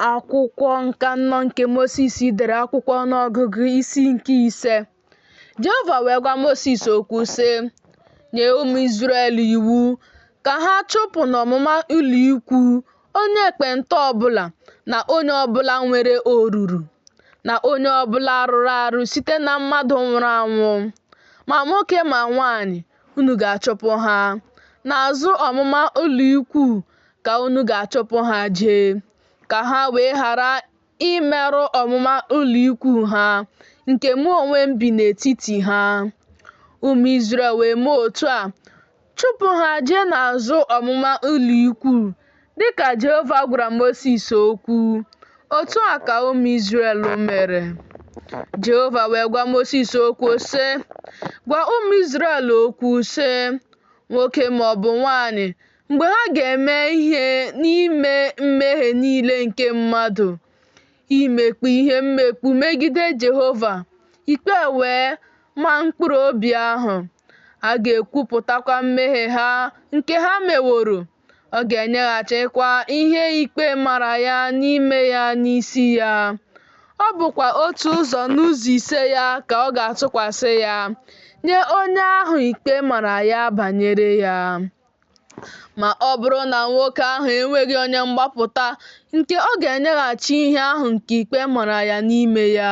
Akwụkwọ Nkà Anọ nke Mosis dere akwụkwọ ọnụọgụgụ isi nke 5. Jehova wee gwa Mosis okwu sị, nye ụmụ Izrel iwu ka ha chụpụ n'ọmụma ụlọ ikwu onye ekpenta ọbụla na onye ọbụla nwere oruru na onye ọbụla rụrụ arụ site na mmadụ nwụrụ anwụ, ma nwoke ma nwanyị, unu ga-achụpụ ha. N'azụ ọmụma ụlọ ikwu ka unu ga-achụpụ ha jee, ka ha wee ghara imerụ ọmụma ụlọ ikwu ha, nke mụ onwe m bi n'etiti ha. Ụmụ Izrel wee mee otu a, chụpụ ha jee n'azụ ọmụma ụlọ ikwu, dịka Jehova gwara Mosis okwu. Otu a ka ụmụ Izrel mere. Jehova wee gwa Mosis okwu sị, gwa ụmụ Izrel okwu sị, nwoke maọbụ nwanyị, mgbe ha ga-eme ihe n'ime mmehie niile nke mmadụ, imekpu ihe mmekpu megide Jehova, ikpe wee maa mkpụrụ obi ahụ, a ga-ekwupụtakwa mmehie ha nke ha meworo. Ọ ga-enyeghachikwa ihe ikpe mara ya n'ime ya n'isi ya. Ọ bụkwa otu ụzọ n'ụzọ ise ya ka ọ ga-atụkwasị ya nye onye ahụ ikpe mara ya banyere ya. Ma ọ bụrụ na nwoke ahụ enweghị onye mgbapụta nke ọ ga-enyeghachi ihe ahụ nke ikpe mara ya n'ime ya,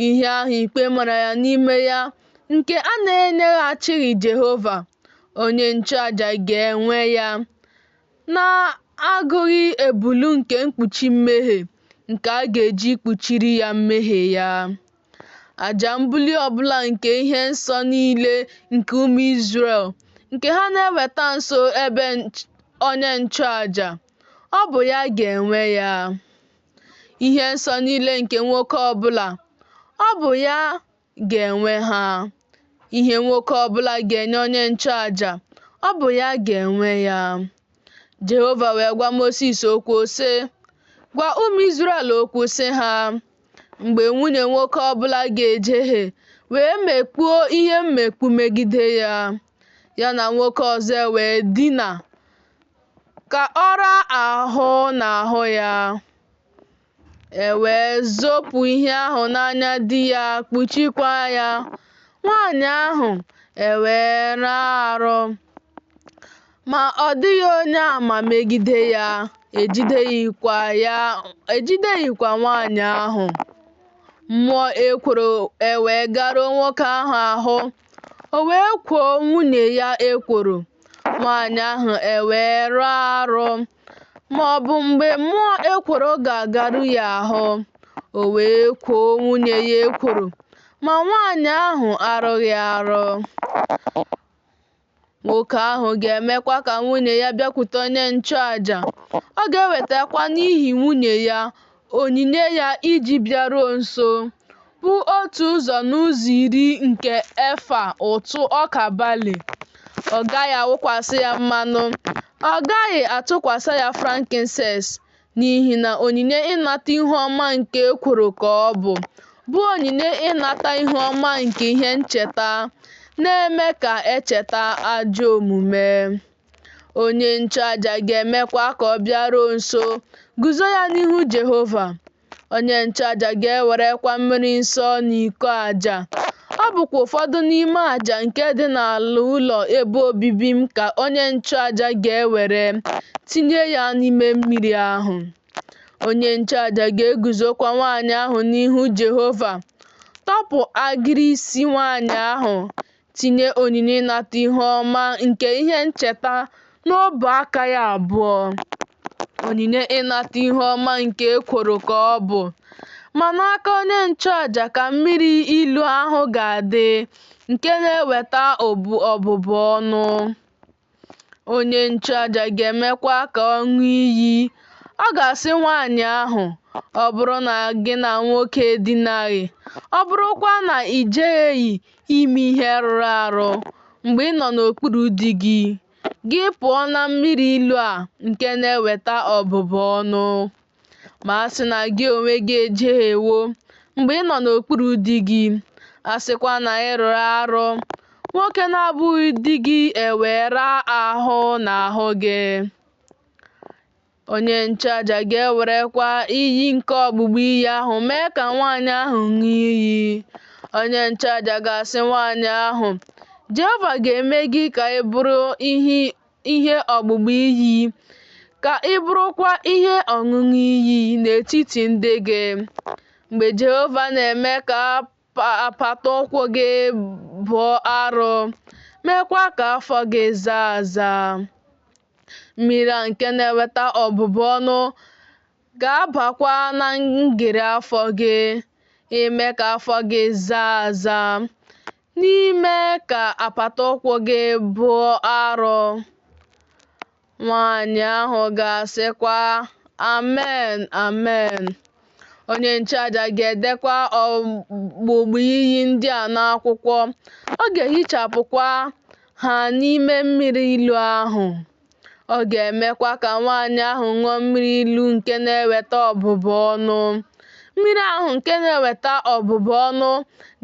ihe ahụ ikpe mara ya n'ime ya nke a na-enyeghachighị Jehova, onye nchụaja ga-enwe ya, na-agụghị ebulu nke mkpuchi mmehie nke a ga-eji kpuchiri ya mmehie ya. Àjà mbuli ọbụla nke ihe nsọ niile nke ụmụ Izrel nke ha na-eweta nso ebe onye nchụaja, ọ bụ ya ga-enwe ya. Ihe nsọ niile nke nwoke ọbụla, ọ bụ ya ga-enwe ha. Ihe nwoke ọbụla ga-enye onye nchụaja, ọ bụ ya ga-enwe ya. Jehova wee gwa Mosis okwu sị, gwa ụmụ Izrel okwu sị ha, mgbe nwunye nwoke ọbụla ga-ejehie wee mekpuo ihe mmekpu megide ya, ya na nwoke ọzọ wee dina, ka ọ raa ahụ n'ahụ ya, wee zopụ ihe ahụ n'anya di ya, kpuchikwa ya, nwanyị ahụ wee raa arụ, ma ọ dịghị onye àmà megide ya, ejideghịkwa nwanyị ahụ. Mmụọ ekworo wee garuo nwoke ahụ ahụ, o wee kwoo nwunye ya ekworo, nwanyị ahụ wee raa arụ, ma ọ bụ mgbe mmụọ ekworo ga-agaru ya ahụ, o wee kwoo nwunye ya ekworo, ma nwanyị ahụ arụghị arụ. Nwoke ahụ ga-emekwa ka nwunye ya bịakwute onye nchụaja. Ọ ga-ewetakwa n'ihi nwunye ya onyinye ya iji bịaruo nso, bụ otu ụzọ n'ụzọ iri nke efa ụtụ ọka balị. Ọ gaghị awụkwasị ya mmanụ, ọ gaghị atụkwasị ya frankincense, n'ihi na onyinye ịnata ihu ọma nke ekworo ka ọ bụ onyinye ịnata ihu ọma nke ihe ncheta, na-eme ka echeta ajọ omume. Onye nchụaja ga-emekwa ka ọ bịaruo nso, guzo ya n'ihu Jehova. Onye nchụaja ga-ewerekwa mmiri nsọ na iko aja. Ọ bụkwa ụfọdụ n'ime aja nke dị n'ala ụlọ ebe obibi m ka onye nchụaja ga-ewere tinye ya n'ime mmiri ahụ. Onye nchụaja ga-eguzokwa nwanyị ahụ n'ihu Jehova, tọpụ agịrị isi nwanyị ahụ, tinye onyinye ịnata ihu ọma nke ihe ncheta n'ọbụ aka ya abụọ. Onyinye ịnata ihu ọma nke ekworo ka ọ bụ, ma n'aka onye nchụaja ka mmiri ilu ahụ ga-adị, nke na-eweta ọbụbụ ọnụ. Onye nchụaja ga-emekwa ka ọ ṅụọ iyi. Ọ ga-asị nwanyị ahụ, ọ bụrụ na gị na nwoke edinaghị, ọ bụrụkwa na i jegheghị ime ihe rụrụ arụ mgbe ị nọ n'okpuru di gị, gị pụọ na mmiri ilu a nke na-eweta ọbụbụ ọnụ. Ma a sị na gị onwe gị ejehiewo mgbe ị nọ n'okpuru di gị, a sịkwa na ị rụrụ arụ, nwoke na-abụghị di gị raa ahụ n'ahụ gị, Onye nchụaja ga-ewerekwa iyi nke ọgbụgba iyi ahụ mee ka nwaanyị ahụ ṅụọ iyi. Onye nchụaja ga-asị nwaanyị ahụ, Jehova ga-eme gị ka ị bụrụ ihe ọgbụgba iyi, ka ị bụrụkwa ihe ọṅụṅụ iyi n'etiti ndị gị. Mgbe Jehova na-eme ka apata ụkwụ gị bụọ arọ, meekwa ka afọ gị zaa aza, mmiri a nke na-eweta ọbụbụ ọnụ ga-abakwa na ngịrị afọ gị, ime ka afọ gị zaa aza, n'ime ka apata ụkwụ gị bụọ arọ. Nwaanyị ahụ ga-asịkwa, Amen, Amen. Onye nchụaja ga-edekwa ọgbụgba iyi ndị a n'akwụkwọ. Ọ ga-ehichapụkwa ha n'ime mmiri ilu ahụ. Ọ ga-emekwa ka nwaanyị ahụ ṅụọ mmiri ilu nke na-eweta ọbụbụ ọnụ. Mmiri ahụ nke na-eweta ọbụbụ ọnụ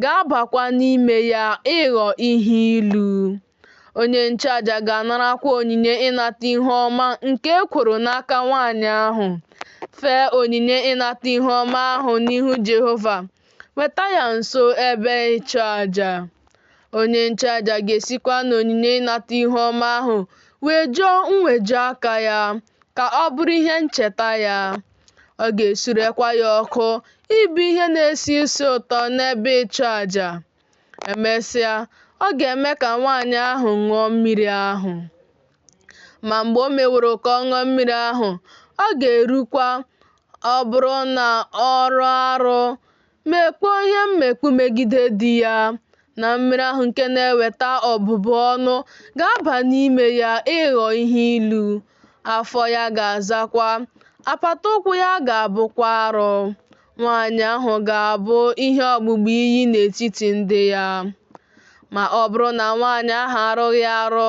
ga-abakwa n'ime ya ịghọ ihe ilu. Onye nchụaja ga-anarakwa onyinye ịnata ihe ọma nke e kworo n'aka nwaanyị ahụ. Fee onyinye ịnata ihe ọma ahụ n'ihu Jehova, weta ya nso ebe ịchụ aja. Onye nchụaja ga-esikwa n'onyinye ịnata ihe ọma ahụ wejuo mweju aka ya, ka ọ bụrụ ihe ncheta ya. Ọ ga-esurekwa ya ọkụ ịbụ ihe na-esi isi ụtọ n'ebe ịchụ aja. Emesịa, ọ ga-eme ka nwaanyị ahụ ṅụọ mmiri ahụ. Ma mgbe o meworo ka ọ ṅụọ mmiri ahụ, ọ ga-erukwa, ọ bụrụ na ọ rụọ arụ, mekpuo ihe mmekpu megide di ya, na mmiri ahụ nke na-eweta ọbụbụ ọnụ ga-aba n'ime ya ịghọ ihe ilu. Afọ ya ga-azakwa, apata ụkwụ ya ga-abụkwa arọ. Nwaanyị ahụ ga-abụ ihe ọgbụgba iyi n'etiti ndị ya. Ma ọ bụrụ na nwaanyị ahụ arụghị arụ,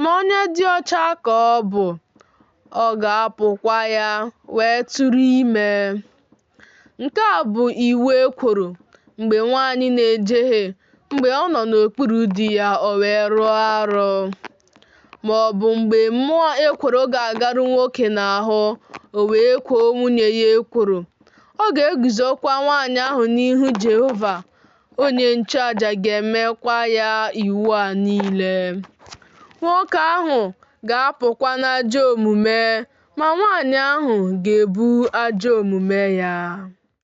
ma onye dị ọcha ka ọ bụ, ọ ga-apụkwa ya wee tụrụ ime. Nke a bụ iwu e kworo mgbe nwaanyị na-ejehie, mgbe ọ nọ n'okpuru di ya o wee rụọ arụ, ma ọ bụ mgbe mmụọ ekworo ga-agaru nwoke n'ahụ o wee kwoo nwunye ya ekworo. Ọ ga-eguzokwa nwaanyị ahụ n'ihu Jehova. Onye nchụaja ga-emekwa ya iwu a niile. Nwoke ahụ ga-apụkwa n'ajọ omume, ma nwaanyị ahụ ga-ebu ajọ omume ya.